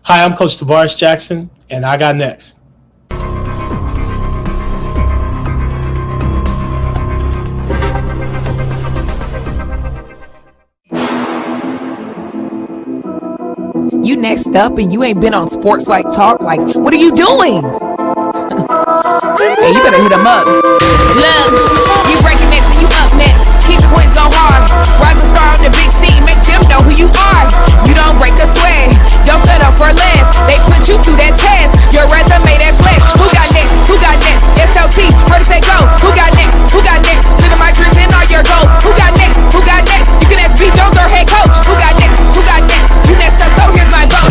Hi, I'm Coach Tavares Jackson, and I got next. You next up and you ain't been on SportsLifeTalk. Like, what are you doing? Hey, you better hit him up. Look, you breaking next and you up next. Keep the queens go hard. Rising star on the big scene. Make them know who you are. You don't break a sweat. Don't set up for less. They put you through that test. Your resume that flex. Who got next? Who got next? SLT, ready, say go. Who got next? Who got next? Living my dreams and all your goals. Who got next? Who got next? You can ask B. Jones or head coach. Who got next? Who got next? You next up, so here's my vote.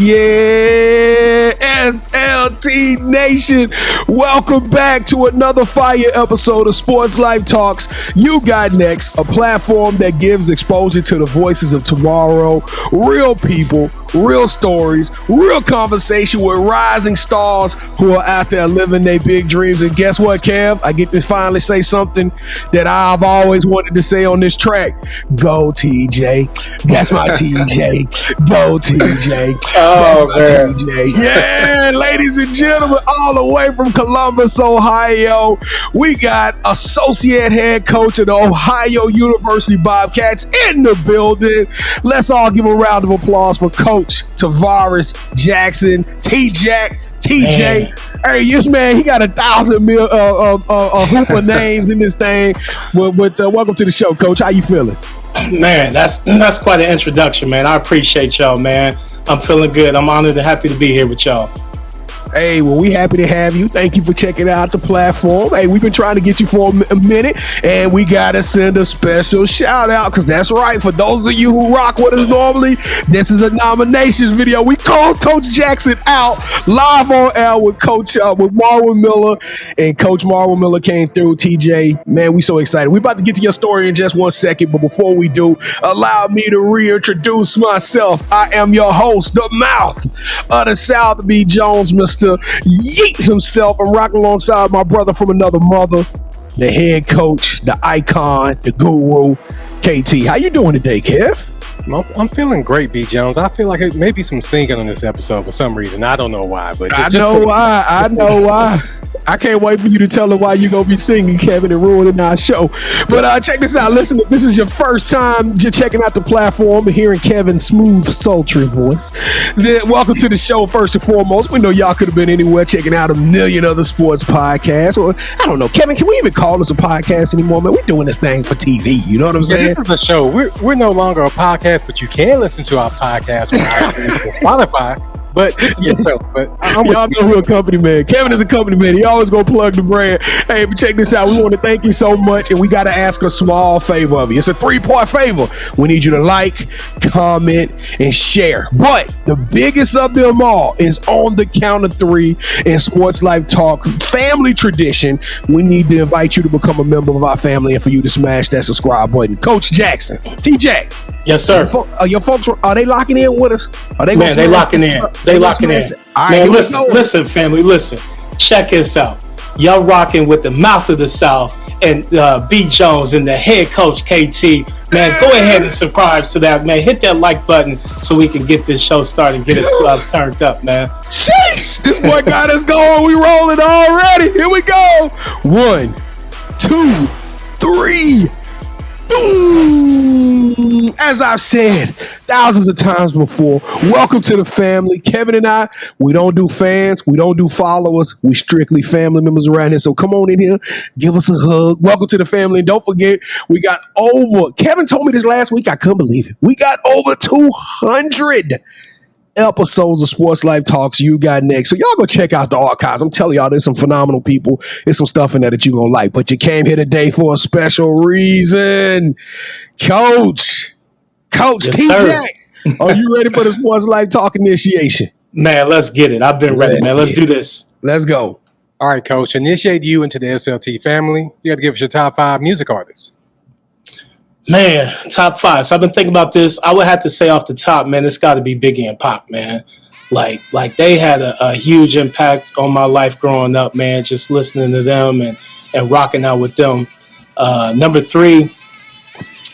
Yeah, SLT Nation, welcome back to another fire episode of Sports Life Talks. You got next, a platform that gives exposure to the voices of tomorrow, real people, real stories, real conversation with rising stars who are out there living their big dreams. And guess what, Kev? I get to finally say something that I've always wanted to say on this track. Go TJ. That's my TJ. Go TJ. Oh, man. TJ. Yeah, ladies and gentlemen, all the way from Columbus, Ohio, we got associate head coach of the Ohio University Bobcats in the building. Let's all give a round of applause for Coach Tavares Jackson, T-Jack, TJ. Man. Hey, this man, he got 1,000 hoop of names in this thing. Welcome to the show, Coach. How you feeling? Man, that's quite an introduction, man. I appreciate y'all, man. I'm feeling good. I'm honored and happy to be here with y'all. Hey, well, we happy to have you. Thank you for checking out the platform. Hey, we've been trying to get you for a minute, and we got to send a special shout out because that's right. For those of you who rock with us normally, this is a nominations video. We called Coach Jackson out live on air with with Marwin Miller, and Coach Marwin Miller came through. TJ, man, we so excited. We're about to get to your story in just 1 second, but before we do, allow me to reintroduce myself. I am your host, the mouth of the South, B. Jones, Mr. Yeet himself. I'm rocking alongside my brother from another mother, the head coach, the icon, the guru, KT. How you doing today, Kev? I'm feeling great, B. Jones. I feel like it may be some singing on this episode for some reason. I don't know why, but I know why. I can't wait for you to tell them why you're going to be singing, Kevin, and ruining our show. But check this out. Listen, if this is your first time just checking out the platform and hearing Kevin's smooth, sultry voice, then welcome to the show first and foremost. We know y'all could have been anywhere checking out a million other sports podcasts. Or, I don't know, Kevin, can we even call this a podcast anymore, man? We're doing this thing for TV. You know what I'm saying? This is a show. We're no longer a podcast, but you can listen to our podcast on Spotify. But y'all know who a company man. Kevin is a company man. He always gonna plug the brand. Hey, but check this out. We want to thank you so much, and we got to ask a small favor of you. It's a 3-part favor. We need you to like, comment, and share. But the biggest of them all is on the count of 3 in Sports Life Talk family tradition. We need to invite you to become a member of our family and for you to smash that subscribe button. Coach Jackson, T-Jack. Yes, sir. Your folks, are they locking in with us? Are they? Man, they locking in. They locking in. All man, listen, family, listen. Check this out. Y'all rocking with the mouth of the South and B. Jones and the head coach, KT. Man, go ahead and subscribe to that, man. Hit that like button so we can get this show started and get it turned up, man. Sheesh! This boy got us going. We rolling already. Here we go. 1, 2, 3. Boom! As I've said thousands of times before, welcome to the family. Kevin and I, we don't do fans, we don't do followers, we strictly family members around here. So come on in here, give us a hug. Welcome to the family. And don't forget, we got Kevin told me this last week, I couldn't believe it. We got over 200 episodes of Sports Life Talks You Got Next. So y'all go check out the archives. I'm telling y'all, there's some phenomenal people. There's some stuff in there that you're going to like. But you came here today for a special reason. Coach yes, T-Jack, are you ready for the Sports Life Talk initiation? Man, let's get it. I've been ready, man. Let's do this. Let's go. All right, Coach. Initiate you into the SLT family. You got to give us your top 5 music artists. Man, top 5. So I've been thinking about this. I would have to say off the top, man, it's got to be Biggie and Pac, man. like they had a huge impact on my life growing up, man. Just listening to them and rocking out with them. Number 3,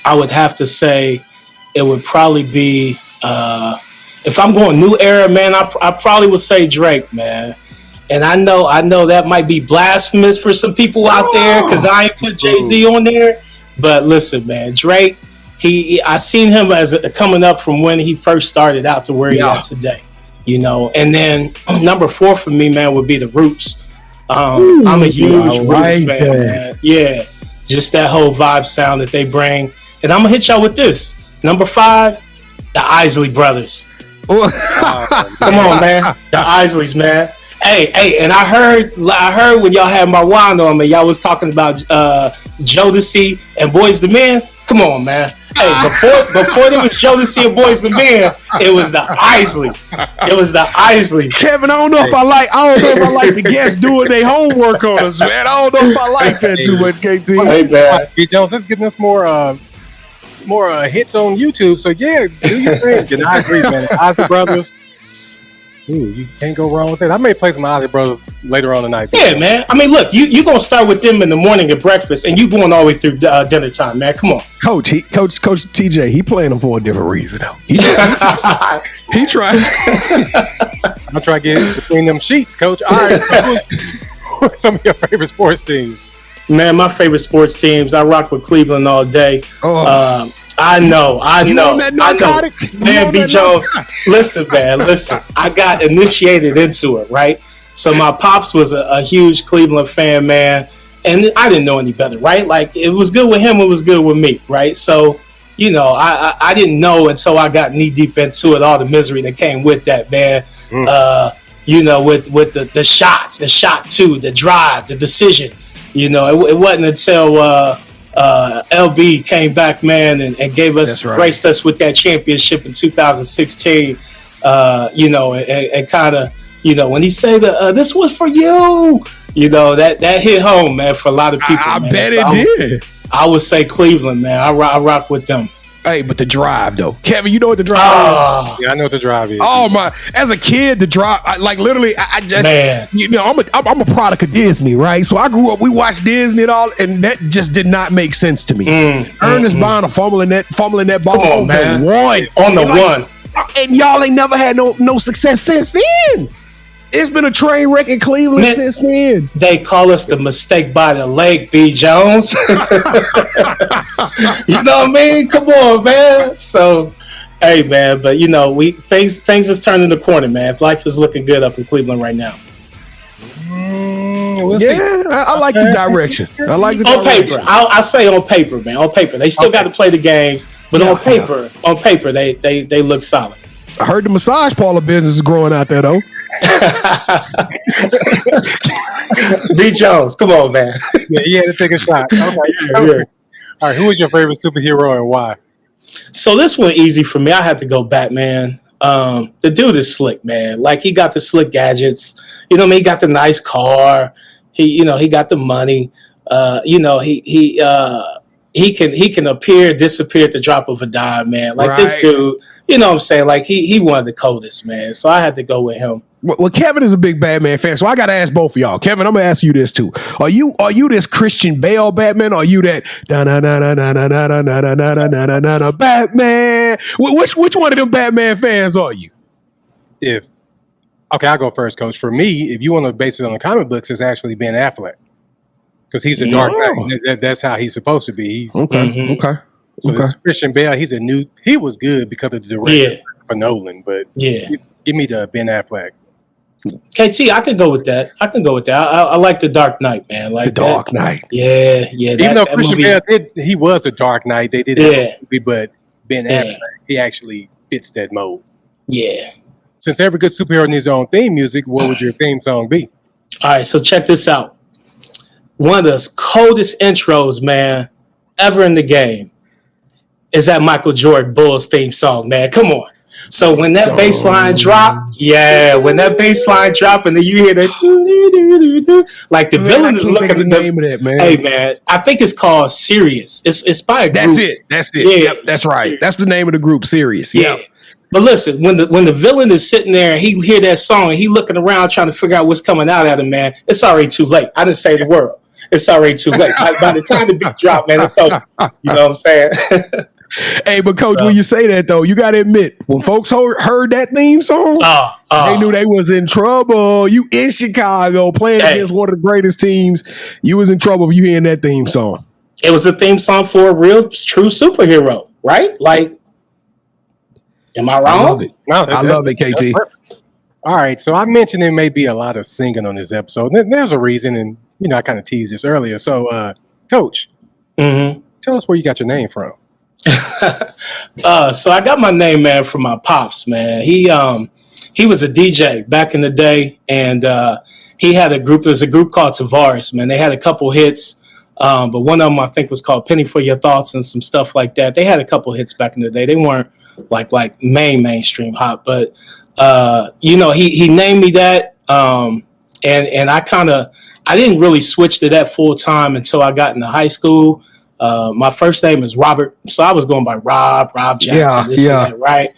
I would have to say it would probably be if I'm going new era, man. I probably would say Drake, man. And I know that might be blasphemous for some people out there because I ain't put Jay-Z on there. But listen, man, Drake. I seen him as coming up from when he first started out to where he at today. You know, and then number 4 for me, man, would be the Roots. I'm a huge Roots fan, man. Yeah, just that whole vibe sound that they bring. And I'm gonna hit y'all with this. Number 5, the 𝐤𝐤𝐬 brothers. Come on, man, the 𝐤𝐤𝐬s, man. Hey, and I heard when y'all had Marwan on me, y'all was talking about Jodeci and Boys the Men. Come on, man. Hey, before there was Jodeci and Boys the Men, it was the 𝐤𝐤𝐬s. It was the 𝐤𝐤𝐬s. Kevin, I don't know if I like the guests doing their homework on us, man. I don't know if I like that too much, KT. Hey, man. B. Jones, let's get us more hits on YouTube. So yeah, do your thing. And I agree, man. 𝐤𝐤𝐬 brothers. Ooh, you can't go wrong with that. I may play some 𝐤𝐤𝐬 brothers later on tonight. Yeah, man. I mean, look, you gonna start with them in the morning at breakfast, and you going all the way through dinner time, man. Come on, Coach TJ. He playing them for a different reason, though. He tried. I'm trying to get between them sheets, Coach. All right, who are some of your favorite sports teams? Man, my favorite sports teams. I rock with Cleveland all day. I know. Man, B. Jones, listen, man, I got initiated into it, right? So my pops was a huge Cleveland fan, man, and I didn't know any better, right? Like, it was good with him, it was good with me, right? So, you know, I didn't know until I got knee deep into it, all the misery that came with that, man. You know, with the shot too, the drive, the decision. You know, it wasn't until LB came back, man, and gave us, graced us with that championship in 2016. You know, and kind of, you know, when he said this was for you, you know, that hit home, man, for a lot of people. I man. bet so it did. I would say Cleveland, man. I rock with them. Hey, but the drive though, Kevin, you know what the drive is? Yeah, I know what the drive is. Oh my! As a kid, the drive, I just, man. You know, I'm a product of Disney, right? So I grew up, we watched Disney and all, and that just did not make sense to me. Ernest Bond fumbling that ball on man. the one, and y'all ain't never had no success since then. It's been a train wreck in Cleveland, man, since then. They call us the mistake by the lake, B. Jones. You know what I mean? Come on, man. So, hey, man, but you know, things is turning the corner, man. Life is looking good up in Cleveland right now. We'll see. I like the direction. I like the on direction. paper. I say on paper, man. On paper, they still got to play the games, but on paper, they look solid. I heard the massage parlor business is growing out there, though. B. Jones, come on, man. Yeah, he had to take a shot. Okay. All right, who is your favorite superhero and why? So this one easy for me. I had to go Batman. The dude is slick, man. Like, he got the slick gadgets. You know what I mean? He got the nice car. He got the money. You know, he can appear, disappear at the drop of a dime, man. Like, this dude, you know what I'm saying? Like, he one of the coldest, man. So I had to go with him. Well, Kevin is a big Batman fan, so I got to ask both of y'all. Kevin, I'm gonna ask you this too. Are you this Christian Bale Batman, or are you that Batman? Which one of them Batman fans are you? I'll go first, Coach. For me, if you want to base it on the comic books, it's actually Ben Affleck, because he's a Dark Knight. That's how he's supposed to be. Okay. So this Christian Bale, he was good because of the director for Nolan, but give me the Ben Affleck. KT, I could go with that. I like the Dark Knight, man. Like the Dark Knight. Yeah. Even though Christian Bale he was the Dark Knight, they did that movie, but Ben Affleck, he actually fits that mold. Yeah. Since every good superhero needs their own theme music, what would your theme song be? All right, so check this out. One of the coldest intros, man, ever in the game is that Michael Jordan Bulls theme song, man. Come on. So when that bass line drop, and then you hear that, like the villain is looking at the name of that, man. Hey, man, I think it's called Sirius. It's by a group. That's it. Yeah, yep, that's right. That's the name of the group, Sirius. Yeah. But listen, when the villain is sitting there and he hear that song and he looking around trying to figure out what's coming out at him, man, it's already too late. I didn't say the word. It's already too late. By the time the beat drop, man, it's over. You know what I'm saying? Hey, but Coach, when you say that though, you got to admit, when folks heard that theme song, they knew they was in trouble. You in Chicago playing against one of the greatest teams. You was in trouble if you hearing that theme song. It was a theme song for a real, true superhero, right? Like, am I wrong? I love it. No, I love it, KT. All right, so I mentioned there may be a lot of singing on this episode. There's a reason, and I kind of teased this earlier. So, Coach, tell us where you got your name from. So I got my name, man, from my pops, man. He was a DJ back in the day, and he had a group. There's a group called Tavares, man. They had a couple hits, but one of them I think was called "Penny for Your Thoughts" and some stuff like that. They had a couple hits back in the day. They weren't like mainstream hot, but he named me that, and I didn't really switch to that full time until I got into high school. My first name is Robert, so I was going by Rob Jackson, and that, right?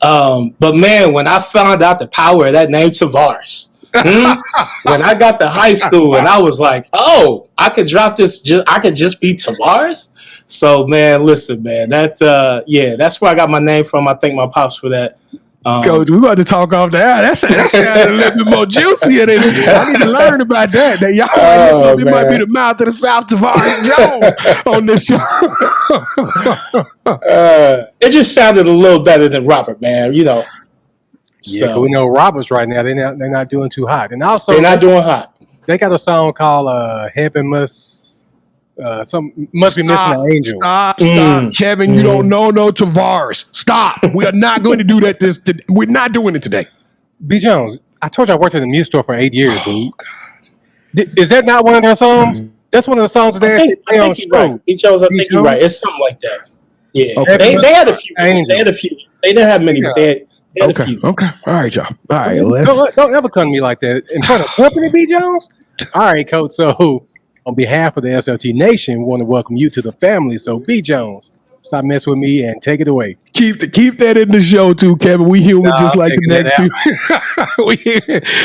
But man, when I found out the power of that name Tavares, when I got to high school and I was like, oh, I could drop this, I could just be Tavares. So man, listen, man, that's where I got my name from. I thank my pops for that. Coach, we got to talk off the air. That sounded a little bit more juicier than I need to learn about that. Y'all might be the mouth of the South Tavares Jones on this show. It just sounded a little better than Robert, man. Yeah, so we know Robert's right now. They're not doing too hot, and also they're not doing hot. They got a song called "Heaven Must." Must be missing an angel. Stop, Kevin. You don't know no Tavares. Stop. We are not going to do that. We're not doing it today. B. Jones, I told you I worked in the music store for 8 years, dude. Is that not one of their songs? That's one of the songs that they play on show. B. Jones, I think you're right. It's something like that. Yeah, okay. They had a few. They had a few. They didn't have many, but they had a few. Okay. All right, y'all. All right. Don't ever come to me like that in front of company, B. Jones. All right, Coach. So, on behalf of the SLT Nation, we want to welcome you to the family. So, B. Jones, stop messing with me and take it away. Keep that in the show too, Kevin. We human just like the next few.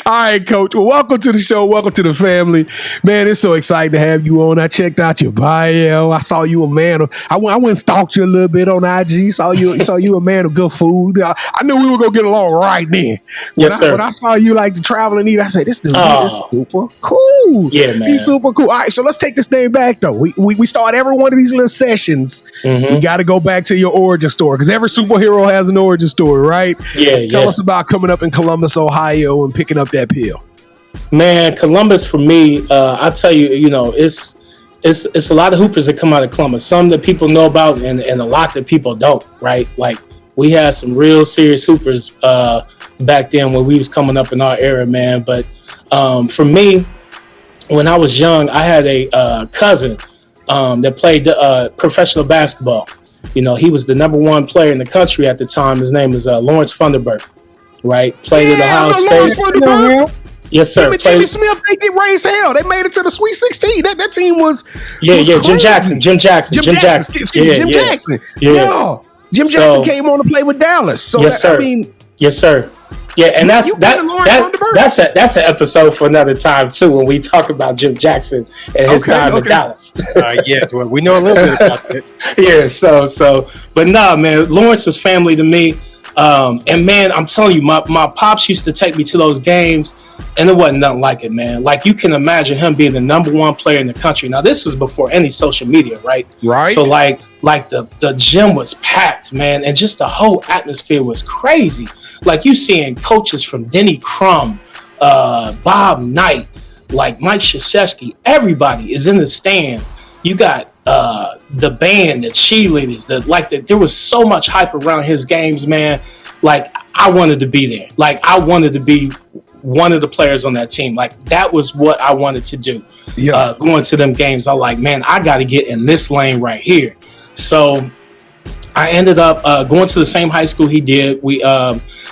All right, Coach. Well, welcome to the show. Welcome to the family, man. It's so exciting to have you on. I checked out your bio. I saw you a man. I went and stalked you a little bit on IG. Saw you a man of good food. I knew we were gonna get along right then. Sir. When I saw you like to travel and eat, I said, "This dude is super cool." Yeah, man. He's super cool. All right, so let's take this thing back though. We start every one of these little sessions. We got to go back to your origin story because every superhero has an origin story, right? Yeah. Tell us about coming up in Columbus, Ohio, and picking up that pill. Man, Columbus for me, I tell you, it's a lot of hoopers that come out of Columbus. Some that people know about, and a lot that people don't, right? Like we had some real serious hoopers back then when we was coming up in our era, man. But for me, when I was young, I had a cousin that played professional basketball. He was the number one player in the country at the time. His name is Lawrence Funderburk, right? Played at Ohio State. Yes, sir. Jimmy Smith, they did raise hell. They made it to the Sweet 16. That team was Jim Jackson. Jim Jackson. Jim Jackson. Yeah. Jim Jackson came on to play with Dallas. So yes, sir. Yes, sir. Yeah, and that's an episode for another time too when we talk about Jim Jackson and his time in Dallas. Yes, well, we know a little bit about it. Yeah, but nah, man, Lawrence is family to me. And man, I'm telling you, my pops used to take me to those games, and it wasn't nothing like it, man. Like you can imagine him being the number one player in the country. Now this was before any social media, right? Right. So like the gym was packed, man, and just the whole atmosphere was crazy. Like you seeing coaches from Denny Crum, Bob Knight, like Mike Krzyzewski, everybody is in the stands. You got the band, the cheerleaders, there was so much hype around his games, man. Like I wanted to be there. Like I wanted to be one of the players on that team. Like that was what I wanted to do. Yeah. Going to them games, I like, man, I got to get in this lane right here. So I ended up going to the same high school he did.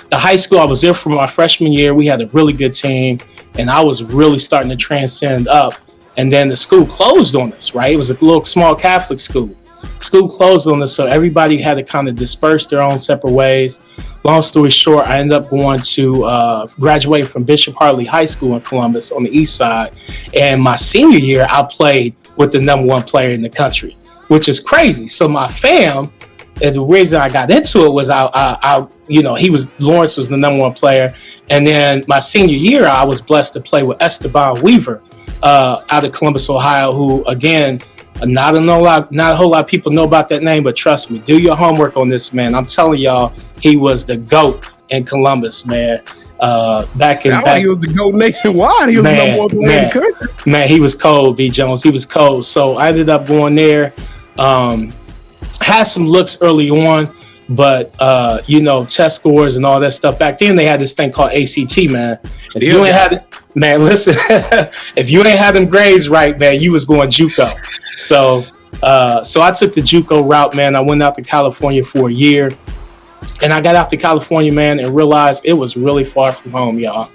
The high school I was there for my freshman year, we had a really good team, and I was really starting to transcend up. And then the school closed on us, right? It was a little small Catholic school. school closed on us, so everybody had to kind of disperse their own separate ways. Long story short, I ended up going to graduate from Bishop Hartley High School in Columbus on the east side. And my senior year, I played with the number one player in the country, which is crazy. So my fam, and the reason I got into it was Lawrence was the number one player. And then my senior year, I was blessed to play with Esteban Weaver out of Columbus, Ohio, who, again, not a whole lot of people know about that name, but trust me, do your homework on this man. I'm telling y'all, he was the GOAT in Columbus, man. He was the GOAT nationwide. He was the number one player in the country. Man, he was cold, B. Jones. He was cold. So I ended up going there. Had some looks early on, but test scores and all that stuff. Back then, they had this thing called ACT, man. If you ain't had it, man, listen. If you ain't had them grades right, man, you was going JUCO. So I took the JUCO route, man. I went out to California for a year, and I got out to California, man, and realized it was really far from home, y'all.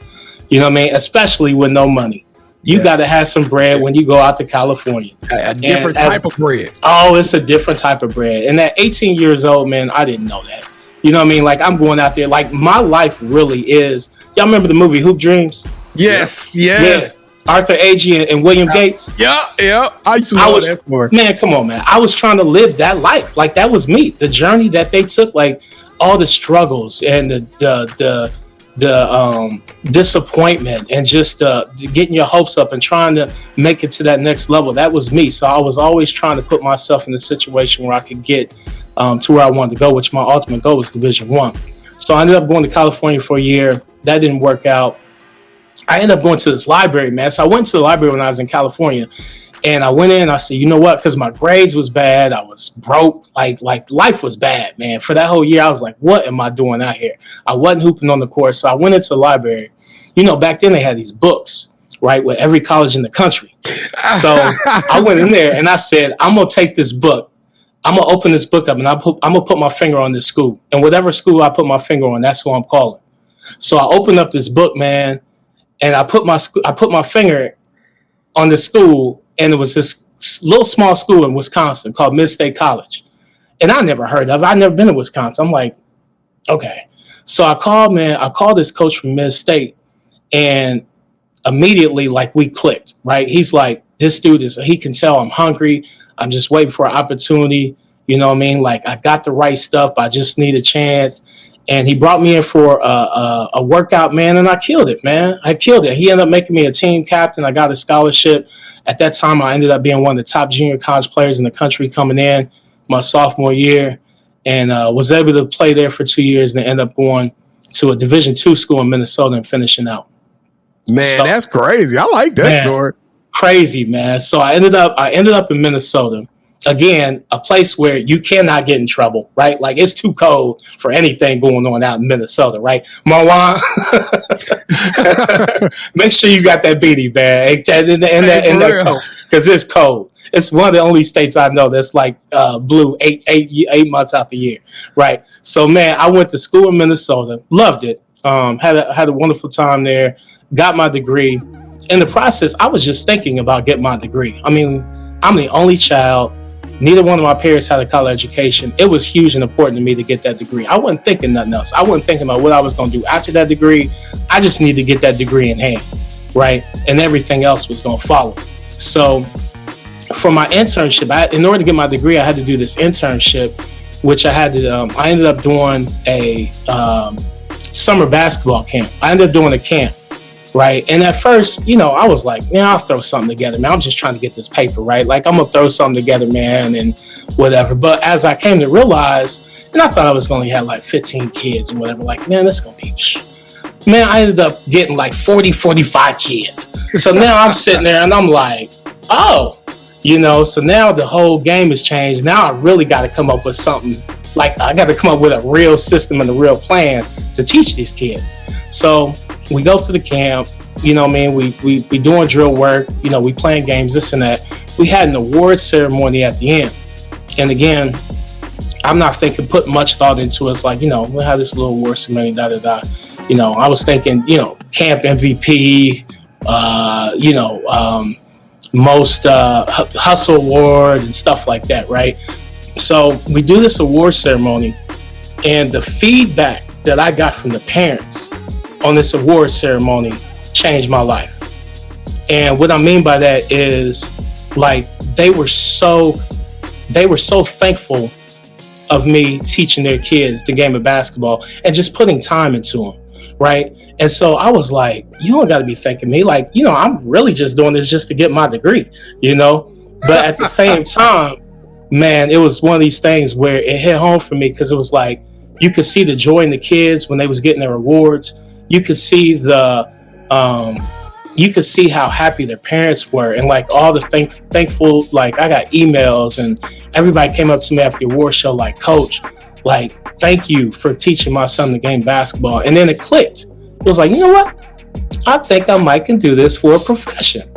You know what I mean? Especially with no money. You got to have some bread when you go out to California. A different type of bread. Oh, it's a different type of bread. And at 18 years old, man, I didn't know that. You know what I mean? Like, I'm going out there. Like, my life really is. Y'all remember the movie Hoop Dreams? Yes. Arthur Agee and William Gates. Yeah. I used to know that story. Man, come on, man. I was trying to live that life. Like, that was me. The journey that they took, like, all the struggles and the disappointment and just getting your hopes up and trying to make it to that next level. That was me. So I was always trying to put myself in a situation where I could get to where I wanted to go, which my ultimate goal was Division I. So I ended up going to California for a year. That didn't work out. I ended up going to this library, man. So I went to the library when I was in California, and I went in, I said, you know what? Because my grades was bad. I was broke. Like life was bad, man. For that whole year, I was like, what am I doing out here? I wasn't hooping on the court. So I went into the library. You know, back then they had these books, right, with every college in the country. So I went in there and I said, I'm going to take this book. I'm going to open this book up and I'm going to put my finger on this school. And whatever school I put my finger on, that's who I'm calling. So I opened up this book, man, and I put my finger on the school. And it was this little small school in Wisconsin called Mid-State College. And I never heard of it. I'd never been to Wisconsin. I'm like, okay. So I called this coach from Mid-State, and immediately, like, we clicked, right? He's like, this dude he can tell I'm hungry. I'm just waiting for an opportunity. You know what I mean? Like, I got the right stuff, but I just need a chance. And he brought me in for a workout, man, and I killed it, man. I killed it. He ended up making me a team captain. I got a scholarship. At that time, I ended up being one of the top junior college players in the country coming in my sophomore year, and was able to play there for 2 years and end up going to a Division II school in Minnesota and finishing out. Man, so, that's crazy. I like that story. Crazy, man. So I ended up in Minnesota. Again, a place where you cannot get in trouble, right? Like, it's too cold for anything going on out in Minnesota, right? Marwan, make sure you got that beanie, man, and that coat, because it's cold. It's one of the only states I know that's like blue 8 months out the year, right? So, man, I went to school in Minnesota, loved it, had a wonderful time there, got my degree. In the process, I was just thinking about getting my degree. I mean, I'm the only child. Neither one of my parents had a college education. It was huge and important to me to get that degree. I wasn't thinking nothing else. I wasn't thinking about what I was going to do after that degree. I just needed to get that degree in hand, right? And everything else was going to follow. So for my internship, in order to get my degree, I had to do this internship, which I had to. I ended up doing a summer basketball camp. I ended up doing a camp. Right. And at first, you know, I was like, man, I'll throw something together, man. I'm just trying to get this paper, right? Like, I'm going to throw something together, man, and whatever. But as I came to realize, and I thought I was going to have like 15 kids and whatever, like, man, this is going to be, man, I ended up getting like 40, 45 kids. So now I'm sitting there and I'm like, oh, you know, so now the whole game has changed. Now I really got to come up with something. Like, I got to come up with a real system and a real plan to teach these kids. So we go to the camp, you know what I mean? We doing drill work, you know, we playing games, this and that. We had an award ceremony at the end. And again, I'm not putting much thought into it. It's like, you know, we'll have this little award ceremony, You know, I was thinking, you know, camp MVP, most hustle award and stuff like that, right? So we do this award ceremony, and the feedback that I got from the parents on this award ceremony changed my life. And what I mean by that is, like, they were so thankful of me teaching their kids the game of basketball and just putting time into them, right? And so I was like, you don't got to be thanking me. Like, you know, I'm really just doing this just to get my degree, you know? But at the same time, man, it was one of these things where it hit home for me, because it was like, you could see the joy in the kids when they was getting their awards. You could see you could see how happy their parents were, and like all the thankful, like I got emails and everybody came up to me after the award show, like, Coach, like, thank you for teaching my son the game basketball. And then it clicked. It was like, you know what? I think I might can do this for a profession.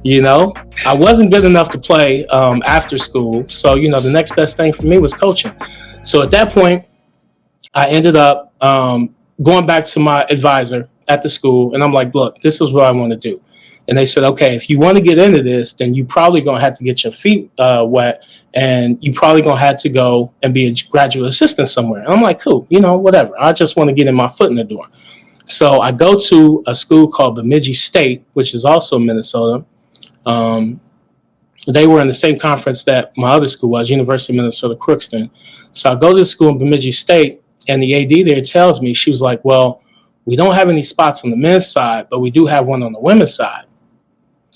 You know, I wasn't good enough to play after school. So, you know, the next best thing for me was coaching. So at that point, I ended up going back to my advisor at the school, and I'm like, look, this is what I want to do. And they said, okay, if you want to get into this, then you probably going to have to get your feet wet, and you probably going to have to go and be a graduate assistant somewhere. And I'm like, cool, you know, whatever. I just want to get in my foot in the door. So I go to a school called Bemidji State, which is also in Minnesota. They were in the same conference that my other school was, University of Minnesota Crookston. So I go to the school in Bemidji State, and the AD there tells me, she was like, well, we don't have any spots on the men's side, but we do have one on the women's side.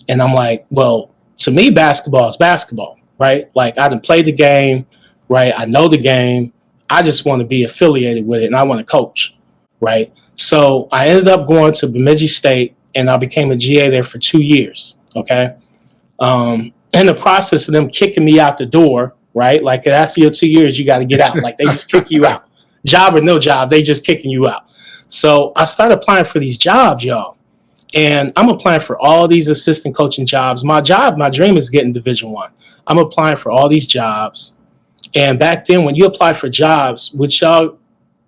And I'm like, well, to me, basketball is basketball, right? Like, I done played the game, right? I know the game. I just want to be affiliated with it, and I want to coach, right? So I ended up going to Bemidji State, and I became a GA there for 2 years, okay? In the process of them kicking me out the door, right? Like, after your 2 years, you got to get out. Like, they just kick you out. Job or no job, they just kicking you out. So I started applying for these jobs, y'all. And I'm applying for all these assistant coaching jobs. My dream is getting Division I. I'm applying for all these jobs. And back then, when you apply for jobs, which y'all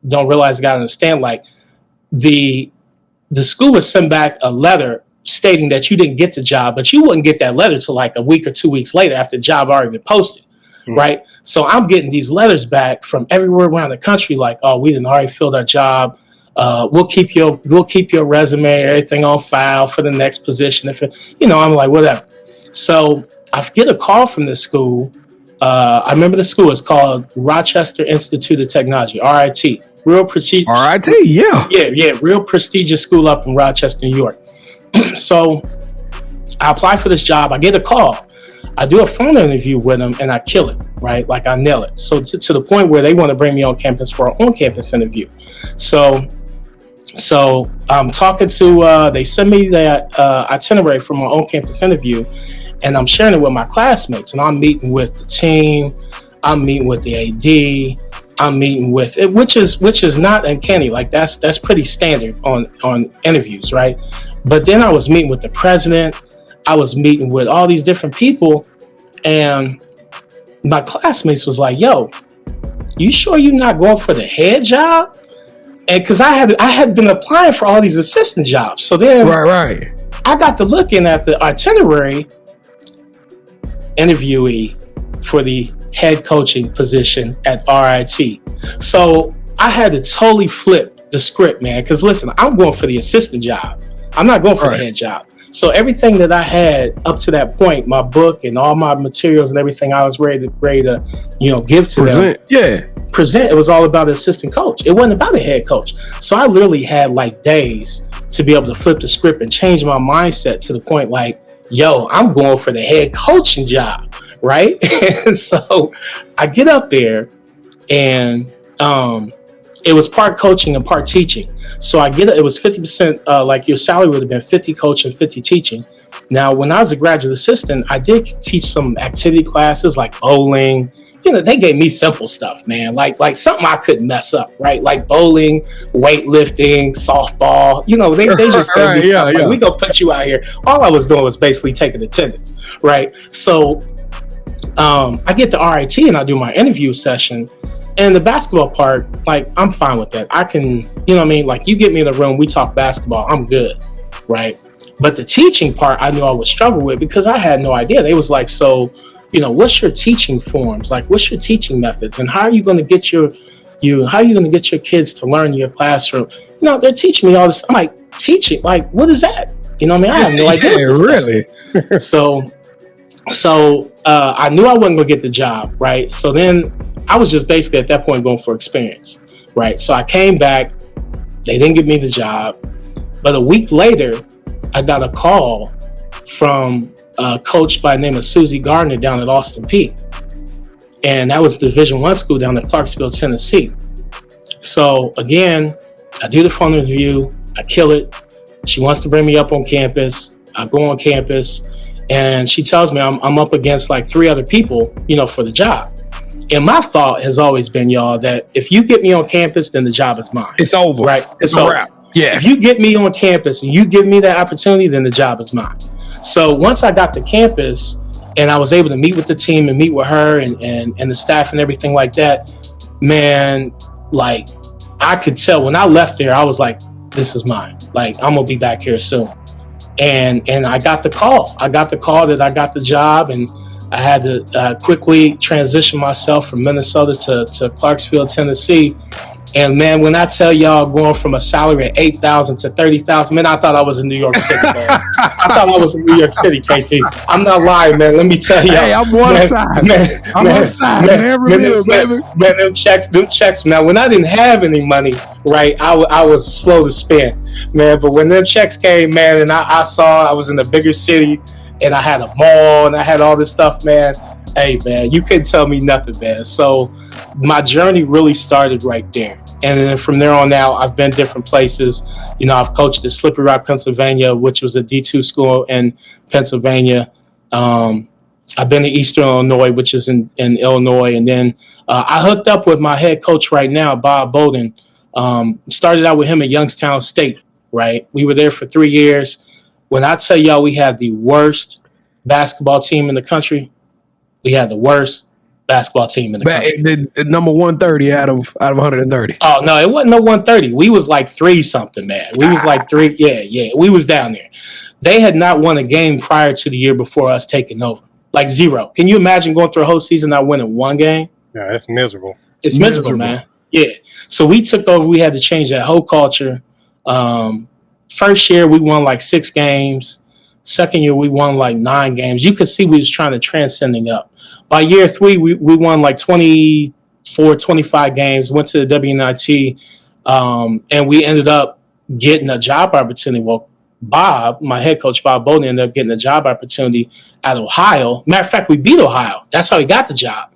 don't realize, you got to understand, like, the school would send back a letter stating that you didn't get the job, but you wouldn't get that letter till like a week or 2 weeks later after the job already been posted, right? So I'm getting these letters back from everywhere around the country, like, oh, we didn't already fill that job. We'll keep your resume, everything on file for the next position. If it, you know, I'm like, whatever. So I get a call from this school. I remember the school is called Rochester Institute of Technology, RIT. Real prestigious. RIT, yeah. Yeah, real prestigious school up in Rochester, New York. So I apply for this job. I get a call. I do a phone interview with them, and I kill it, right? Like, I nail it. So to the point where they want to bring me on campus for an on-campus interview. So I'm talking to, they send me that itinerary for my on-campus interview, and I'm sharing it with my classmates, and I'm meeting with the team. I'm meeting with the AD. I'm meeting with it, which is not uncanny. Like, that's pretty standard on interviews, right? But then I was meeting with the president. I was meeting with all these different people, and my classmates was like, yo, you sure you're not going for the head job? And because I had been applying for all these assistant jobs. So then right. I got to looking at the itinerary, interviewee for the head coaching position at RIT. So I had to totally flip the script, man. Because listen, I'm going for the assistant job. I'm not going for the head job. So everything that I had up to that point, my book and all my materials and everything, I was ready to give to them. Present. It was all about an assistant coach. It wasn't about a head coach. So I literally had like days to be able to flip the script and change my mindset to the point like, yo, I'm going for the head coaching job, right? And so I get up there, and it was part coaching and part teaching. So it was 50%, like your salary would have been 50 coaching, 50 teaching. Now, when I was a graduate assistant, I did teach some activity classes like bowling. You know, they gave me simple stuff, man, like something I couldn't mess up, right? Like bowling, weightlifting, softball. You know, they just gave me stuff. Like, we gonna put you out here. All I was doing was basically taking attendance, right? So I get to RIT and I do my interview session. And the basketball part, like, I'm fine with that. I can, you know what I mean? Like, you get me in the room, we talk basketball, I'm good, right? But the teaching part, I knew I would struggle with because I had no idea. They was like, so what's your teaching forms? Like, what's your teaching methods? And how are you going to get your kids to learn in your classroom? They're teaching me all this. I'm like, teaching? Like, what is that? I have no idea. Really? So I knew I wasn't going to get the job, right? So then I was just basically at that point going for experience, right? So I came back. They didn't give me the job. But a week later, I got a call from a coach by the name of Susie Gardner down at Austin Peay. And that was Division I school down in Clarksville, Tennessee. So again, I do the phone interview. I kill it. She wants to bring me up on campus. I go on campus. And she tells me I'm up against like 3 other people, for the job. And my thought has always been, y'all, that if you get me on campus, then the job is mine. It's over. Right? It's a wrap. Yeah. If you get me on campus and you give me that opportunity, then the job is mine. So once I got to campus and I was able to meet with the team and meet with her and the staff and everything like that, man, like I could tell when I left there, I was like, this is mine. Like, I'm going to be back here soon. And I got the call. I got the call that I got the job, and I had to quickly transition myself from Minnesota to Clarksville, Tennessee. And man, when I tell y'all going from a salary at $8,000 to $30,000, man, I thought I was in New York City, man. I thought I was in New York City, KT. I'm not lying, man. Let me tell y'all. Hey, I'm one side. I'm one side. Man, them checks. Now, when I didn't have any money, right, I was slow to spend, man. But when them checks came, man, and I saw I was in a bigger city, and I had a mall, and I had all this stuff, man. Hey, man, you couldn't tell me nothing, man. So my journey really started right there. And then from there on out, I've been different places. I've coached at Slippery Rock, Pennsylvania, which was a D2 school in Pennsylvania. I've been to Eastern Illinois, which is in Illinois. And then I hooked up with my head coach right now, Bob Bowden. Started out with him at Youngstown State, right? We were there for 3 years. When I tell y'all we had the worst basketball team in the country, we had the worst basketball team in the country. The number 130 out of 130. Oh, no, it wasn't no 130. We was like 3-something, man. We was like 3. Yeah. We was down there. They had not won a game prior to the year before us taking over. Like 0. Can you imagine going through a whole season not winning 1 game? Yeah, that's miserable. It's miserable, man. Yeah. So we took over. We had to change that whole culture. First year, we won like 6 games. Second year, we won like 9 games. You could see we was trying to transcending up. By year 3, we won like 24, 25 games, went to the WNIT, and we ended up getting a job opportunity. Well, Bob, my head coach, Bob Bowden, ended up getting a job opportunity at Ohio. Matter of fact, we beat Ohio. That's how he got the job.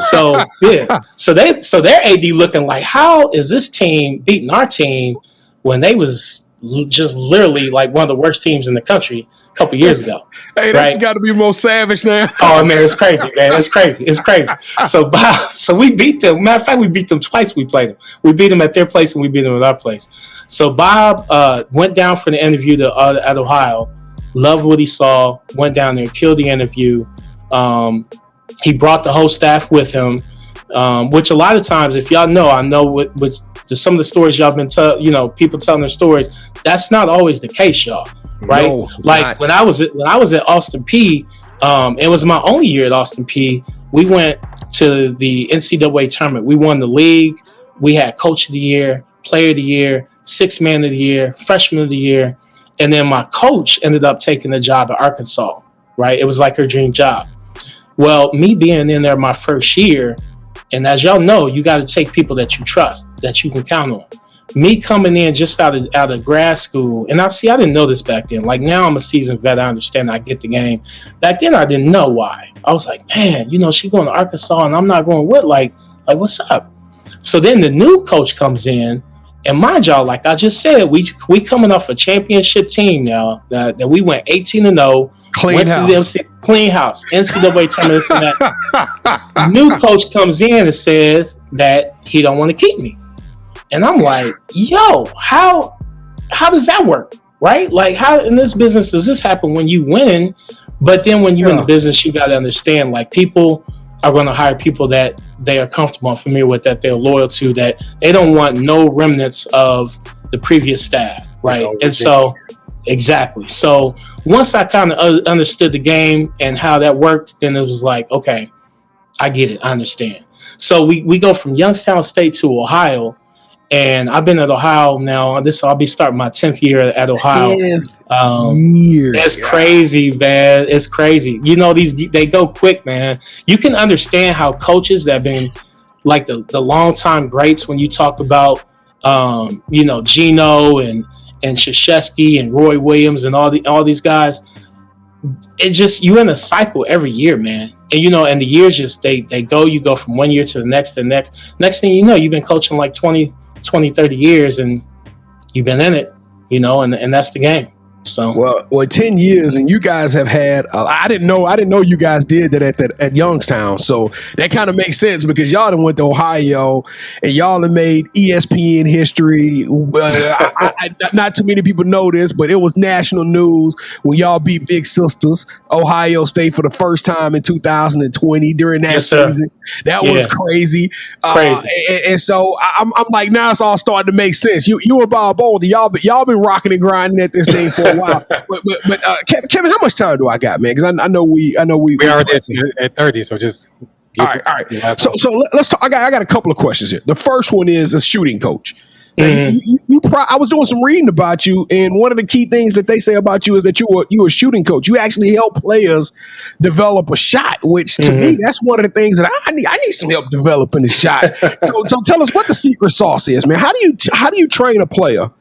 So, yeah. So their AD looking like, how is this team beating our team when they was just literally like one of the worst teams in the country a couple years ago? Hey, that's got to be more savage now. Oh, man, it's crazy, man. It's crazy. So we beat them. Matter of fact, we beat them twice. We played them. We beat them at their place and we beat them at our place. So Bob went down for the interview at Ohio, loved what he saw, went down there, killed the interview. He brought the whole staff with him, which a lot of times, if y'all know, I know with some of the stories y'all been people telling their stories, that's not always the case, y'all. Right? No, like when I was at Austin Peay, it was my only year at Austin Peay. We went to the NCAA tournament. We won the league. We had Coach of the Year, Player of the Year, Sixth Man of the Year, Freshman of the Year, and then my coach ended up taking the job at Arkansas. Right? It was like her dream job. Well, me being in there my first year, and as y'all know, you got to take people that you trust, that you can count on. Me coming in just out of grad school, and I didn't know this back then. Like now I'm a seasoned vet. I understand. I get the game. Back then I didn't know why. I was like, man, she going to Arkansas and I'm not going with like what's up? So then the new coach comes in, and mind y'all, like I just said, we coming off a championship team now that we went 18-0. Clean house. NCAA tournament. That new coach comes in and says that he don't want to keep me. And I'm like, yo, how does that work? Right? Like, how in this business does this happen when you win? But then when you're in the business, you got to understand, like, people are going to hire people that they are comfortable and familiar with, that they're loyal to, that they don't want no remnants of the previous staff. Right. And so, exactly. So once I kind of understood the game and how that worked, then it was like, okay, I get it. I understand. So we go from Youngstown State to Ohio, and I've been at Ohio now. I'll be starting my 10th year at Ohio. It's crazy, man. It's crazy. You know, they go quick, man. You can understand how coaches that have been like the long-time greats when you talk about, you know, Gino and Krzyzewski and Roy Williams and all these guys. It's just, you're in a cycle every year, man. And, you know, and the years just, you go from one year to the next. Next thing you know, you've been coaching like 20, 30 years and you've been in it, you know, and that's the game. So well, 10 years, and you guys have had. I didn't know you guys did that at Youngstown. So that kind of makes sense because y'all done went to Ohio and y'all have made ESPN history. Not too many people know this, but it was national news when y'all beat Big Sisters, Ohio State, for the first time in 2020 during that season. That was crazy. And so I'm like, now it's all starting to make sense. You and Bob Boulder, y'all been rocking and grinding at this thing for a while. But Kevin, how much time do I got, man? Because I know we already at 30, so just all right. So let's talk. I got a couple of questions here. The first one is a shooting coach. Mm-hmm. I was doing some reading about you, and one of the key things that they say about you is that you a shooting coach. You actually help players develop a shot, which to me, that's one of the things that I need some help developing a shot. So tell us what the secret sauce is, man. How do you train a player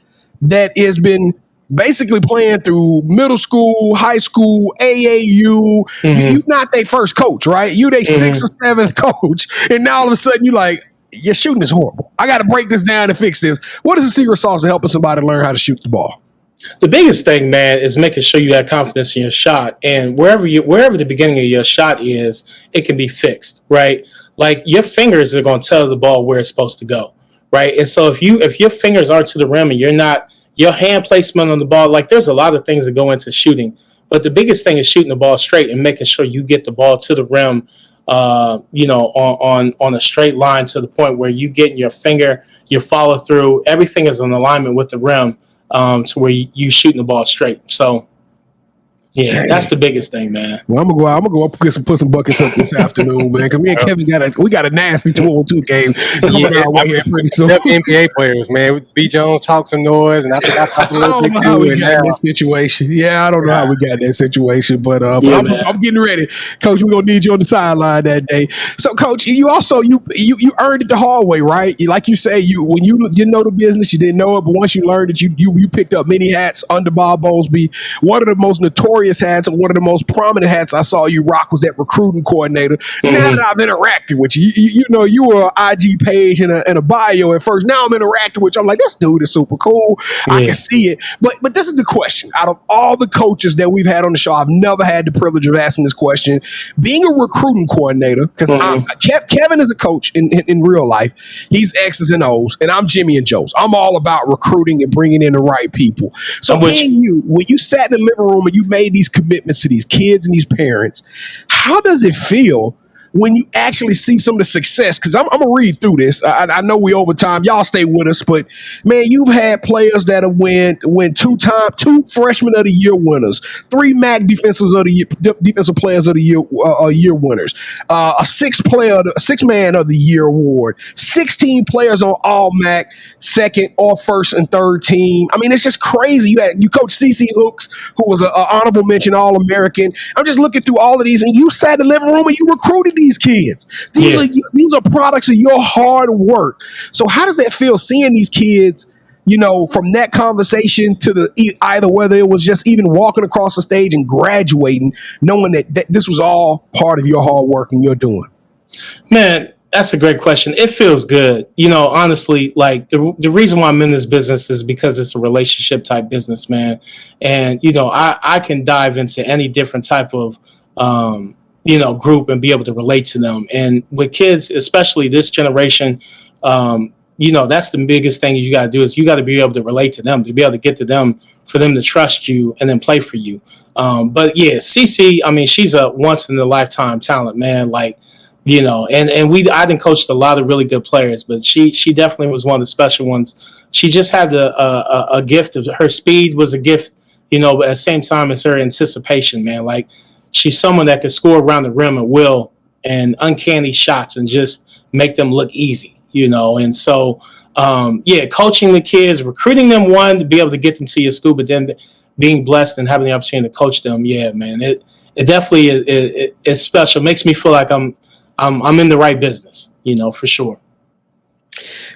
that has been basically playing through middle school, high school, AAU? You're not their first coach, right? You their sixth or seventh coach, and now all of a sudden you like, your shooting is horrible. I got to break this down to fix this. What is the secret sauce to helping somebody learn how to shoot the ball? The biggest thing, man, is making sure you have confidence in your shot, and wherever the beginning of your shot is, it can be fixed, right? Like your fingers are going to tell the ball where it's supposed to go, right? And so if your fingers aren't to the rim and you're not, your hand placement on the ball, like there's a lot of things that go into shooting, but the biggest thing is shooting the ball straight and making sure you get the ball to the rim, you know, on a straight line to the point where you get your finger, your follow through, everything is in alignment with the rim, to where you shooting the ball straight. So yeah, that's the biggest thing, man. Well, I'm gonna go up and put some buckets up this afternoon, man. Because me and Kevin got a nasty 2-on-2 game coming our way here pretty soon. NBA players, man. B. Jones talk some noise, and I think I talked a little bit too. I don't know how we got in that situation. Yeah, I don't know how we got in that situation, but I'm getting ready, Coach. We're gonna need you on the sideline that day. So, Coach, you also you earned it the hard way, right? Like you say, when you didn't know the business, you didn't know it, but once you learned it, you picked up many hats under Bob Bowlesby. One of the most notorious hats and one of the most prominent hats I saw you rock was that recruiting coordinator. Now that I've interacted with you, you know, you were an IG page and a bio at first. Now I'm interacting with you. I'm like, this dude is super cool. I can see it. But this is the question. Out of all the coaches that we've had on the show, I've never had the privilege of asking this question. Being a recruiting coordinator, because Kevin is a coach in real life. He's X's and O's, and I'm Jimmy and Joe's. I'm all about recruiting and bringing in the right people. So when you sat in the living room and you made these commitments to these kids and these parents, how does it feel when you actually see some of the success? Because I'm gonna read through this. I know we over time. Y'all stay with us, but man, you've had players that have win 2 Freshman of the Year winners, 3 MAC Defensive Players of the Year winners, a 6 Man of the Year award, 16 players on All MAC, second or first and third team. I mean, it's just crazy. You coach CC Hooks, who was an honorable mention All American. I'm just looking through all of these, and you sat in the living room and you recruited these kids. These are products of your hard work. So how does that feel, seeing these kids, you know, from that conversation to either whether it was just even walking across the stage and graduating, knowing that this was all part of your hard work and you're doing? Man, that's a great question. It feels good. You know, honestly, like the reason why I'm in this business is because it's a relationship type business, man. And, you know, I can dive into any different type of, you know, group and be able to relate to them. And with kids, especially this generation, you know, that's the biggest thing you got to do is you got to be able to relate to them, to be able to get to them, for them to trust you and then play for you. But yeah, CC, I mean, she's a once in a lifetime talent, man. Like, you know, and I done coached a lot of really good players, but she definitely was one of the special ones. She just had a gift of, her speed was a gift but at the same time, it's her anticipation, man. Like, she's someone that can score around the rim at will and uncanny shots and just make them look easy, And so, coaching the kids, recruiting them, one, to be able to get them to your school, but then being blessed and having the opportunity to coach them, man, it definitely is special. It makes me feel like I'm in the right business, for sure.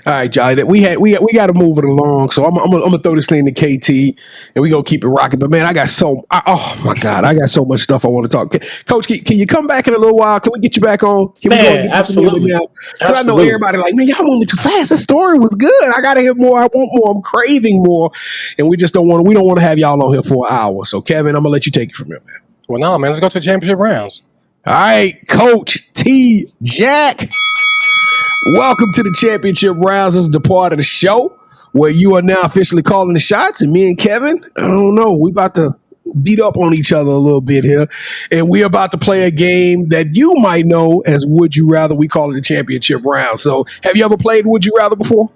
All right, Jai, we got to move it along. So I'm gonna throw this thing to KT, and we gonna keep it rocking. But man, I got so much stuff I want to talk. Coach, can you come back in a little while? Can we get you back on? Can Absolutely. Because I know everybody like, man, y'all moving too fast. This story was good. I gotta hear more. I want more. I'm craving more, and we don't want to have y'all on here for an hour. So Kevin, I'm gonna let you take it from here, man. Well, no, man, let's go to the championship rounds. All right, Coach T. Jack. Welcome to the championship rounds. This is the part of the show where you are now officially calling the shots. And me and Kevin, I don't know, we about to beat up on each other a little bit here. And we're about to play a game that you might know as Would You Rather. We call it the championship round. So have you ever played Would You Rather before?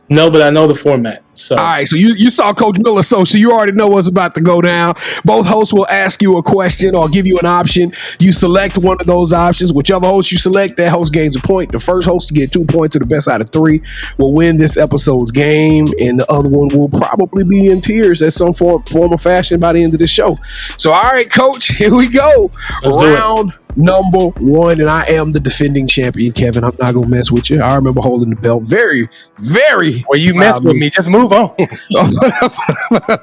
No, but I know the format. So all right, so you saw Coach Miller, so you already know what's about to go down. Both hosts will ask you a question or give you an option. You select one of those options. Whichever host you select, that host gains a point. The first host to get 2 points to the best out of 3 will win this episode's game, and the other one will probably be in tears at some form or fashion by the end of the show. So, all right, Coach, here we go. Round number 1, and I am the defending champion, Kevin. I'm not gonna mess with you. I remember holding the belt very, very. Well, you messed with me. Just move on.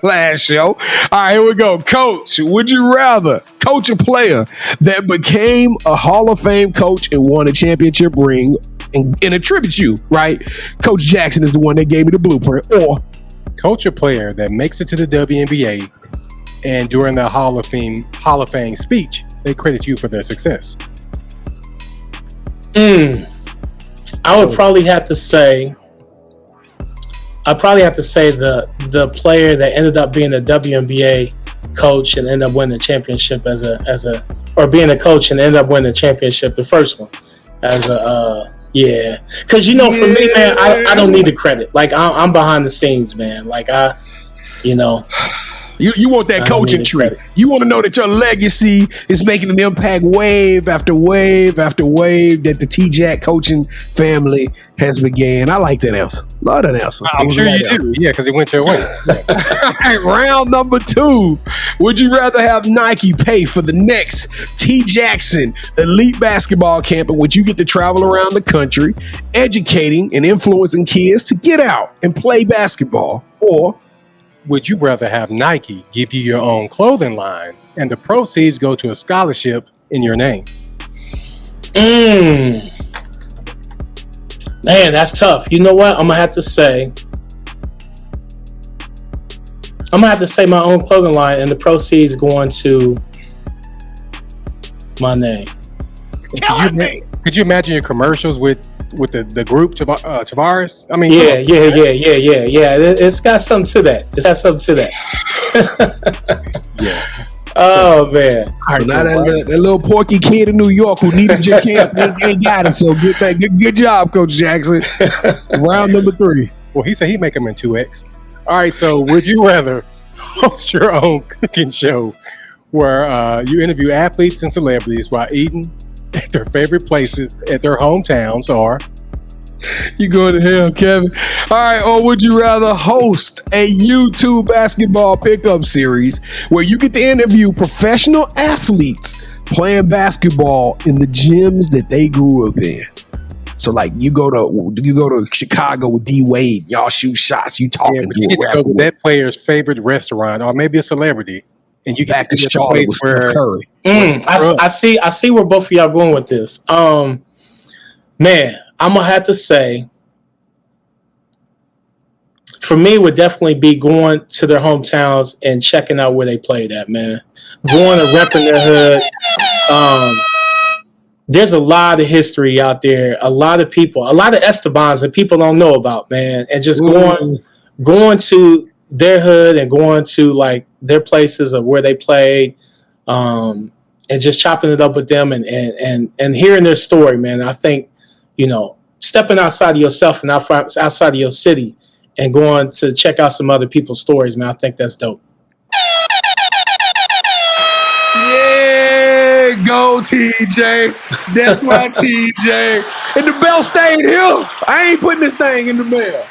Last show. All right, here we go. Coach, would you rather coach a player that became a Hall of Fame coach and won a championship ring and attributes you, right? Coach Jackson is the one that gave me the blueprint, or coach a player that makes it to the WNBA and during the Hall of Fame speech, they credit you for their success? I would probably have to say the player that ended up being a WNBA coach and ended up winning the championship or being a coach and ended up winning the championship, the first one, because for me, man, I don't need the credit. Like I'm behind the scenes, man. Like You want that coaching tree. You want to know that your legacy is making an impact wave after wave after wave that the T-Jack coaching family has began. I like that answer. Love that answer. I'm sure you do. Yeah, because it went your way. All right, round number 2. Would you rather have Nike pay for the next T. Jackson elite basketball camp in which you get to travel around the country, educating and influencing kids to get out and play basketball, or would you rather have Nike give you your own clothing line and the proceeds go to a scholarship in your name? Man, that's tough. You know what? I'm gonna have to say my own clothing line and the proceeds going to my name. Could you imagine your commercials with the group Tavares? I mean, yeah. It's got something to that. Yeah. Oh man! All right, now that little porky kid in New York who needed your camp ain't got it. So good job, Coach Jackson. Round number 3. Well, he said he'd make them in 2X. All right, so would you rather host your own cooking show where you interview athletes and celebrities while eating at their favorite places at their hometowns, or you going to hell, Kevin? All right, or would you rather host a YouTube basketball pickup series where you get to interview professional athletes playing basketball in the gyms that they grew up in? So like you go to Chicago with D Wade, y'all shoot shots, you talking to you get to go to that player's favorite restaurant or maybe a celebrity, and you back to Charlotte with Steph Curry. I see where both of y'all going with this. Man, I'm gonna have to say, for me, it would definitely be going to their hometowns and checking out where they played at. Man, going and repping their hood. There's a lot of history out there. A lot of people, a lot of Estebans that people don't know about, man. And just going to their hood and going to like their places of where they played, and just chopping it up with them and hearing their story, man. I think, stepping outside of yourself and outside of your city and going to check out some other people's stories, man. I think that's dope. go, TJ. That's my TJ. And the belt stayed here. I ain't putting this thing in the mail.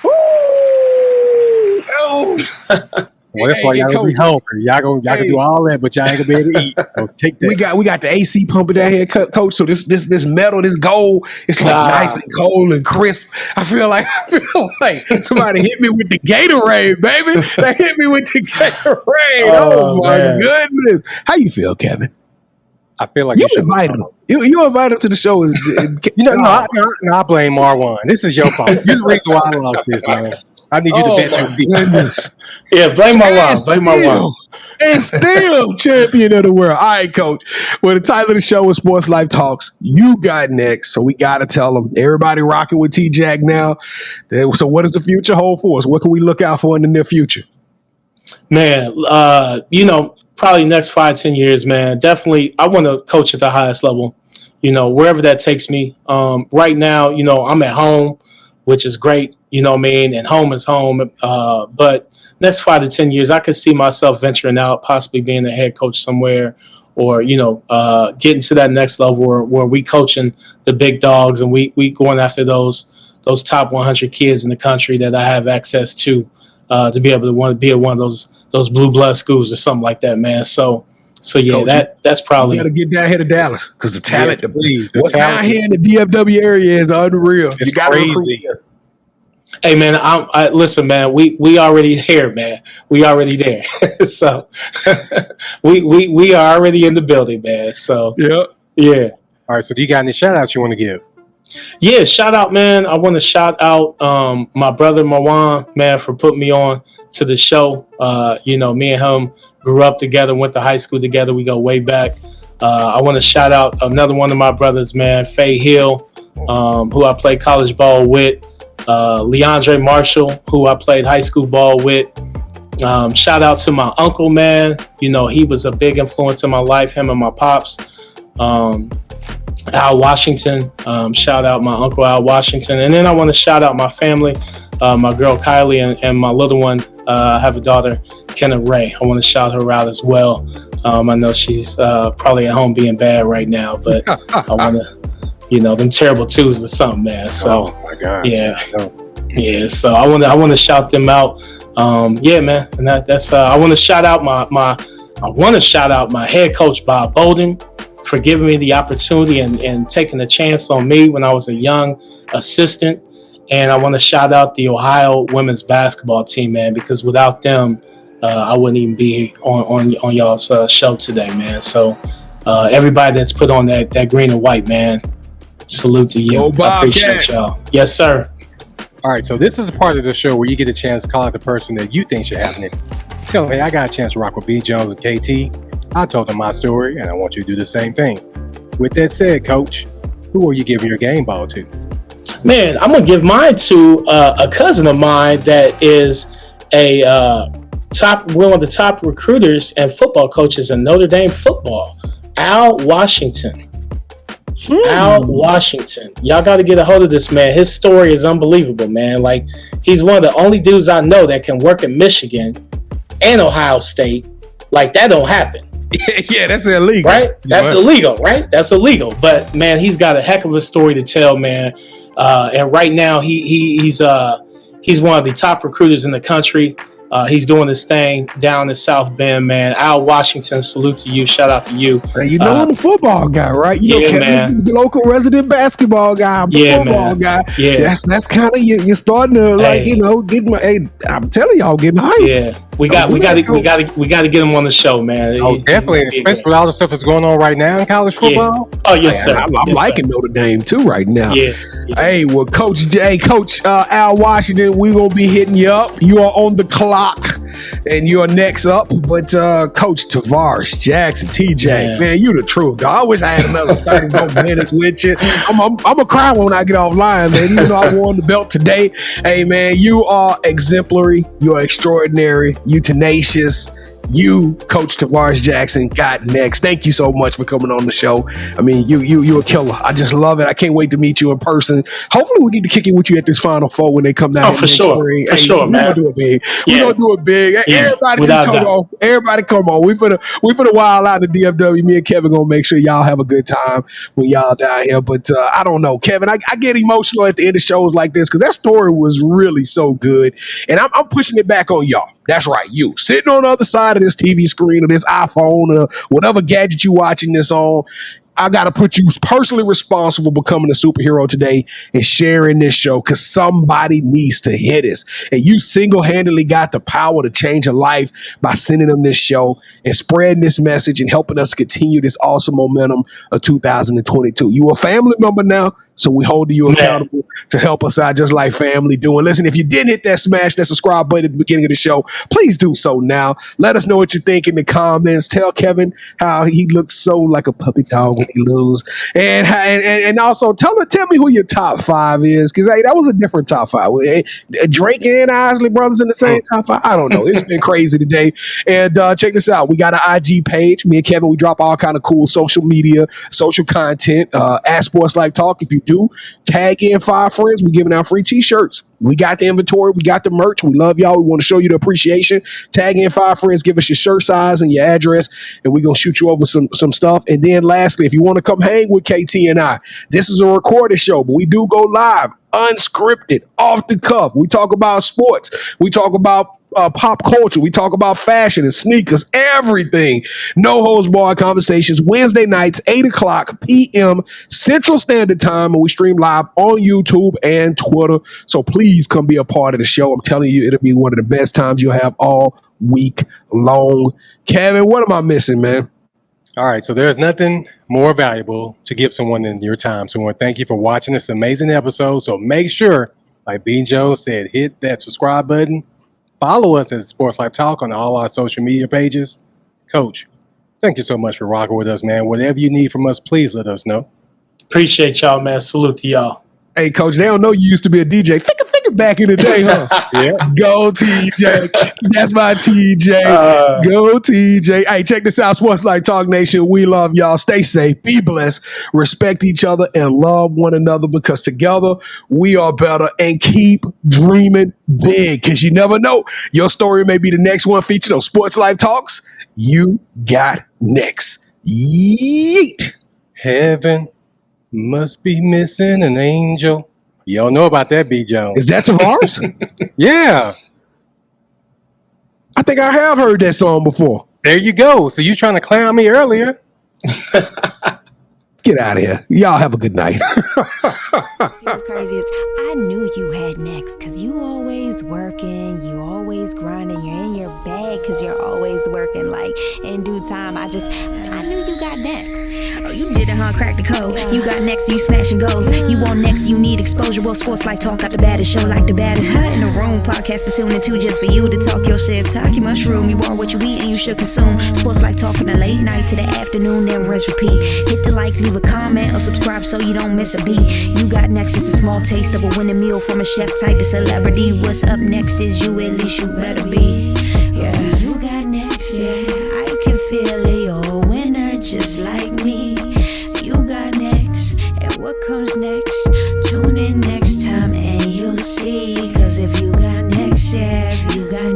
Woo! Oh. Well, that's why y'all gonna be hungry. Y'all can do all that, but y'all ain't gonna be able to eat. So take that. We got the AC pumping down here, coach. So this metal, this gold, it's like nice and cold and crisp. I feel like somebody hit me with the Gatorade, baby. They hit me with the Gatorade. Oh my goodness. How you feel, Kevin? I feel like you invited him. You invited him to the show. I blame Marwan. This is your fault. You're the reason why I lost this, man. I need you to bet your feet. Yeah, blame Marwan. Blame Marwan. And still champion of the world. All right, coach. Well, the title of the show is Sports Life Talks. You got next, so we got to tell them. Everybody rocking with T-Jack now. So what does the future hold for us? What can we look out for in the near future? Man, probably next 5-10 years, man. Definitely, I want to coach at the highest level, wherever that takes me. Right now, I'm at home, which is great, you know what I mean? And home is home. But next 5 to 10 years, I could see myself venturing out, possibly being a head coach somewhere, or, getting to that next level where we coaching the big dogs and we going after those top 100 kids in the country that I have access to be able to want to be at one of those blue blood schools or something like that, man. So yeah, Coach, that's probably. You got to get down here to Dallas because the talent, what's down here in the DFW area is unreal. It's crazy. Hey man, listen, man. We already here, man. We already there. So we are already in the building, man. So yeah. All right. So do you got any shout outs you want to give? Yeah, shout out, man. I want to shout out my brother Marwan, man, for putting me on to the show. Me and him grew up together, went to high school together. We go way back. I want to shout out another one of my brothers, man, Faye Hill, who I played college ball with. Leandre Marshall, who I played high school ball with. Shout out to my uncle, man. He was a big influence in my life, him and my pops. Al Washington. Shout out my uncle Al Washington. And then I want to shout out my family, my girl Kylie and my little one. I have a daughter, Kenna Ray. I want to shout her out as well. I know she's probably at home being bad right now, but I want to, them terrible twos or something, man. So, oh my God. Yeah. So I want to shout them out. Man. And that's I want to shout out my head coach Bob Bolden for giving me the opportunity and taking a chance on me when I was a young assistant. And I want to shout out the Ohio women's basketball team, man, because without them, I wouldn't even be on y'all's show today, man. So everybody that's put on that green and white, man, salute to you. I appreciate y'all. Yes, sir. All right, so this is a part of the show where you get a chance to call out the person that you think should have next. Tell them, hey, I got a chance to rock with B. Jones and KT. I told them my story, and I want you to do the same thing. With that said, Coach, who are you giving your game ball to? Man, I'm going to give mine to a cousin of mine that is one of the top recruiters and football coaches in Notre Dame football, Al Washington. Al Washington. Y'all got to get a hold of this man. His story is unbelievable, man. Like, he's one of the only dudes I know that can work in Michigan and Ohio State. Like, that don't happen. Yeah, that's illegal. Right? That's illegal, right? That's illegal. But, man, he's got a heck of a story to tell, man. And right now, he's one of the top recruiters in the country. He's doing his thing down in South Bend, man. Al Washington, salute to you. Shout out to you. Hey, I'm a football guy, right? Kevin's the local resident basketball guy. I'm the football guy. Yeah, that's kind of you're starting to get my. Hey, I'm telling y'all, getting hyped. Yeah, we got to get him on the show, man. Oh, definitely, especially with all the stuff that's going on right now in college football. Yeah. Oh yes, sir. I'm liking Notre Dame too right now. Yeah. Hey, well, Coach Al Washington, we're gonna be hitting you up. You are on the clock. And you're next up, but Coach Tavares Jackson, TJ, man, you the truth, dog. I wish I had another 30 more minutes with you. I'm a cry when I get offline, man. Even though I won the belt today, hey, man, you are exemplary. You're extraordinary. You tenacious. you, Coach Tavares Jackson, got next. Thank you so much for coming on the show. I mean, you're a killer. I just love it. I can't wait to meet you in person. Hopefully, we get to kick it with you at this Final Four when they come down. Oh, for sure. Spring. For sure, man. We're gonna do it big. We're gonna do it big. Everybody just come on. Everybody come on. We finna wild out the DFW. Me and Kevin gonna make sure y'all have a good time when y'all down here. But I don't know, Kevin. I get emotional at the end of shows like this because that story was really so good, and I'm pushing it back on y'all. That's right, you sitting on the other side of this TV screen or this iPhone or whatever gadget you watching this on. I got to put you personally responsible for becoming a superhero today and sharing this show because somebody needs to hear this. And you single-handedly got the power to change a life by sending them this show and spreading this message and helping us continue this awesome momentum of 2022. You a family member now, so we hold you accountable to help us out just like family do. And listen, if you didn't hit that smash that subscribe button at the beginning of the show, please do so now. Let us know what you think in the comments. Tell Kevin how he looks so like a puppy dog when he lose. And also tell me who your top 5 is, because that was a different top 5. Drake and Isley brothers in the same top 5. I don't know. It's been crazy today. And check this out. We got an IG page. Me and Kevin, we drop all kind of cool social media, social content. At SportsLifeTalk. If you do tag in 5 friends, we giving out free t-shirts. We got the inventory. We got the merch. We love y'all. We want to show you the appreciation. Tag in 5 friends. Give us your shirt size and your address, and we're going to shoot you over some stuff. And then lastly, if you want to come hang with KT and I, this is a recorded show, but we do go live, unscripted, off the cuff. We talk about sports. We talk about pop culture. We talk about fashion and sneakers, everything. No holds barred conversations. Wednesday nights, 8:00 p.m. Central Standard Time, and we stream live on YouTube and Twitter. So please come be a part of the show. I'm telling you, it'll be one of the best times you'll have all week long. Kevin, what am I missing, man? All right, so there's nothing more valuable to give someone than your time. So I want to thank you for watching this amazing episode. So make sure, like B. Joe said, hit that subscribe button. Follow us at Sports Life Talk on all our social media pages. Coach, thank you so much for rocking with us, man. Whatever you need from us, please let us know. Appreciate y'all, man. Salute to y'all. Hey, Coach, they don't know you used to be a DJ. Think back in the day, huh? Yeah. Go TJ. That's my TJ. Go TJ. Hey, check this out, Sports Life Talk Nation. We love y'all. Stay safe. Be blessed. Respect each other and love one another, because together we are better. And keep dreaming big, because you never know. Your story may be the next one featured on Sports Life Talks. You got next. Yeet. Heaven must be missing an angel. You don't know about that, B. Jones. Is that Tavares? Yeah. I think I have heard that song before. There you go. So you trying to clown me earlier. Get out of here. Y'all have a good night. See what's crazy is I knew you had next, because you always working, you always grinding, you're in your bag because you're always working. Like, in due time, I knew you got next. Oh, you did it, huh? Crack the code. You got next, you smashing goals. You want next, you need exposure. Well, Sports Life Talk got the baddest show, like the baddest in the room. Podcast to tune into just for you to talk your shit. Talk your mushroom. You are what you eat and you should consume. Sports Life Talk from the late night to the afternoon, then rinse repeat. Hit the like, leave a comment, or subscribe so you don't miss a beat. You got next, just a small taste of a winning meal from a chef type of celebrity. What's up next is you, at least you better be. Yeah, you got next, yeah. I can feel it, you're a winner just like me. You got next, and what comes next? Tune in next time and you'll see. Cause if you got next, yeah, if you got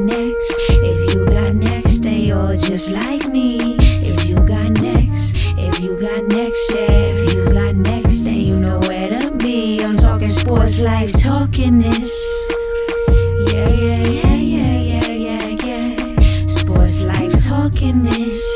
next, then you're just like me. If you got next, yeah, if you got next, then you know where to be. I'm talking Sports Life, talking this. Yeah. Sports Life, talking this.